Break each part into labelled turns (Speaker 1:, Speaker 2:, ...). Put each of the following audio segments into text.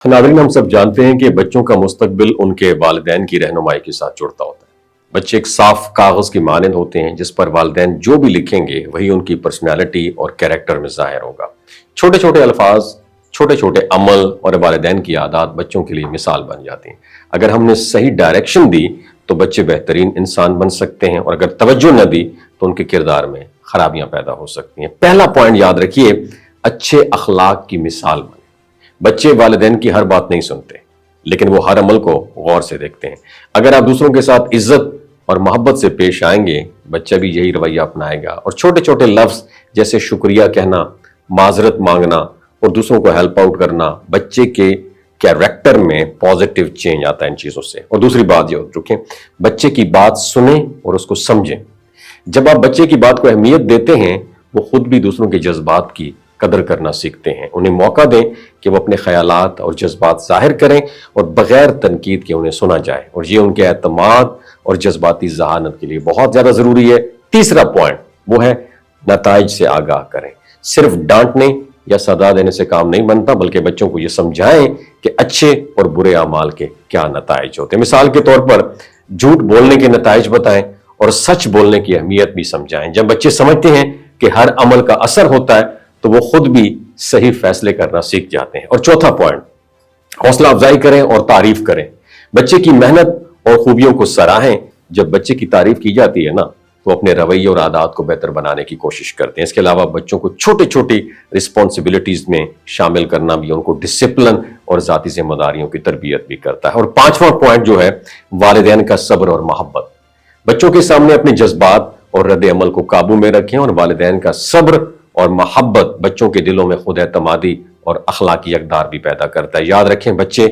Speaker 1: ناظرین، ہم سب جانتے ہیں کہ بچوں کا مستقبل ان کے والدین کی رہنمائی کے ساتھ جڑتا ہوتا ہے۔ بچے ایک صاف کاغذ کی مانند ہوتے ہیں جس پر والدین جو بھی لکھیں گے وہی ان کی پرسنالٹی اور کیریکٹر میں ظاہر ہوگا۔ چھوٹے چھوٹے الفاظ، چھوٹے چھوٹے عمل اور والدین کی عادات بچوں کے لیے مثال بن جاتی ہیں۔ اگر ہم نے صحیح ڈائریکشن دی تو بچے بہترین انسان بن سکتے ہیں، اور اگر توجہ نہ دی تو ان کے کردار میں خرابیاں پیدا ہو سکتی ہیں۔ پہلا پوائنٹ یاد رکھیے، اچھے اخلاق کی مثال بنیں۔ بچے والدین کی ہر بات نہیں سنتے، لیکن وہ ہر عمل کو غور سے دیکھتے ہیں۔ اگر آپ دوسروں کے ساتھ عزت اور محبت سے پیش آئیں گے، بچہ بھی یہی رویہ اپنائے گا، اور چھوٹے چھوٹے لفظ جیسے شکریہ کہنا، معذرت مانگنا اور دوسروں کو ہیلپ آؤٹ کرنا، بچے کے کیریکٹر میں پازیٹیو چینج آتا ہے ان چیزوں سے۔ اور دوسری بات یہ رکھیں، بچے کی بات سنیں اور اس کو سمجھیں۔ جب آپ بچے کی بات کو اہمیت دیتے ہیں، وہ خود بھی دوسروں کے جذبات کی قدر کرنا سیکھتے ہیں۔ انہیں موقع دیں کہ وہ اپنے خیالات اور جذبات ظاہر کریں اور بغیر تنقید کے انہیں سنا جائے، اور یہ ان کے اعتماد اور جذباتی ذہانت کے لیے بہت زیادہ ضروری ہے۔ تیسرا پوائنٹ وہ ہے، نتائج سے آگاہ کریں۔ صرف ڈانٹنے یا سزا دینے سے کام نہیں بنتا، بلکہ بچوں کو یہ سمجھائیں کہ اچھے اور برے اعمال کے کیا نتائج ہوتے ہیں۔ مثال کے طور پر جھوٹ بولنے کے نتائج بتائیں اور سچ بولنے کی اہمیت بھی سمجھائیں۔ جب بچے سمجھتے ہیں کہ ہر عمل کا اثر ہوتا ہے تو وہ خود بھی صحیح فیصلے کرنا سیکھ جاتے ہیں۔ اور چوتھا پوائنٹ، حوصلہ افزائی کریں اور تعریف کریں۔ بچے کی محنت اور خوبیوں کو سراہیں۔ جب بچے کی تعریف کی جاتی ہے نا، تو اپنے رویے اور عادات کو بہتر بنانے کی کوشش کرتے ہیں۔ اس کے علاوہ بچوں کو چھوٹی چھوٹی رسپانسبلٹیز میں شامل کرنا بھی ان کو ڈسپلن اور ذاتی ذمہ داریوں کی تربیت بھی کرتا ہے۔ اور پانچواں پوائنٹ جو ہے، والدین کا صبر اور محبت۔ بچوں کے سامنے اپنے جذبات اور رد عمل کو قابو میں رکھیں، اور والدین کا صبر اور محبت بچوں کے دلوں میں خود اعتمادی اور اخلاقی اقدار بھی پیدا کرتا ہے۔ یاد رکھیں، بچے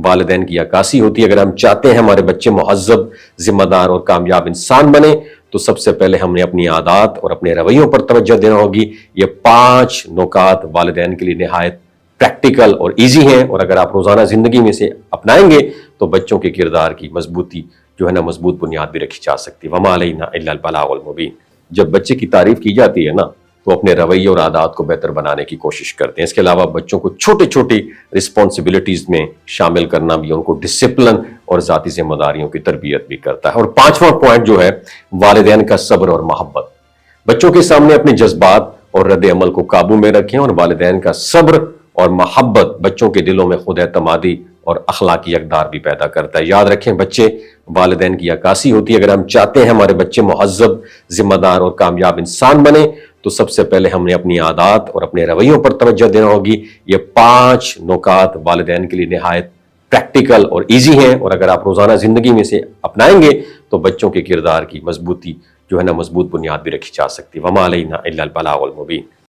Speaker 1: والدین کی عکاسی ہوتی ہے۔ اگر ہم چاہتے ہیں ہمارے بچے مہذب، ذمہ دار اور کامیاب انسان بنے، تو سب سے پہلے ہم نے اپنی عادات اور اپنے رویوں پر توجہ دینا ہوگی۔ یہ 5 نکات والدین کے لیے نہایت پریکٹیکل اور ایزی ہیں، اور اگر آپ روزانہ زندگی میں سے اپنائیں گے تو بچوں کے کردار کی مضبوطی جو ہے نا، مضبوط بنیاد بھی رکھی جا سکتی ہے۔ وَمَا عَلَيْنَا إِلَّا الْبَلَاغُ الْمُبِينُ۔ جب بچے کی تعریف کی جاتی ہے نا، تو اپنے رویے اور عادات کو بہتر بنانے کی کوشش کرتے ہیں۔ اس کے علاوہ بچوں کو چھوٹی چھوٹی رسپانسبلٹیز میں شامل کرنا بھی ان کو ڈسپلن اور ذاتی ذمہ داریوں کی تربیت بھی کرتا ہے۔ اور پانچواں پوائنٹ جو ہے، والدین کا صبر اور محبت۔ بچوں کے سامنے اپنے جذبات اور رد عمل کو قابو میں رکھیں، اور والدین کا صبر اور محبت بچوں کے دلوں میں خود اعتمادی اور اخلاقی اقدار بھی پیدا کرتا ہے۔ یاد رکھیں، بچے والدین کی عکاسی ہوتی ہے۔ اگر ہم چاہتے ہیں ہمارے بچے مہذب، ذمہ دار اور کامیاب انسان بنے، تو سب سے پہلے ہم نے اپنی عادات اور اپنے رویوں پر توجہ دینا ہوگی۔ یہ 5 نکات والدین کے لیے نہایت پریکٹیکل اور ایزی ہیں، اور اگر آپ روزانہ زندگی میں سے اپنائیں گے تو بچوں کے کردار کی مضبوطی جو ہے نا، مضبوط بنیاد بھی رکھی جا سکتی ہے۔ وَمَا عَلَيْنَا إِلَّا الْبَلَاغُ الْمُبِينُ۔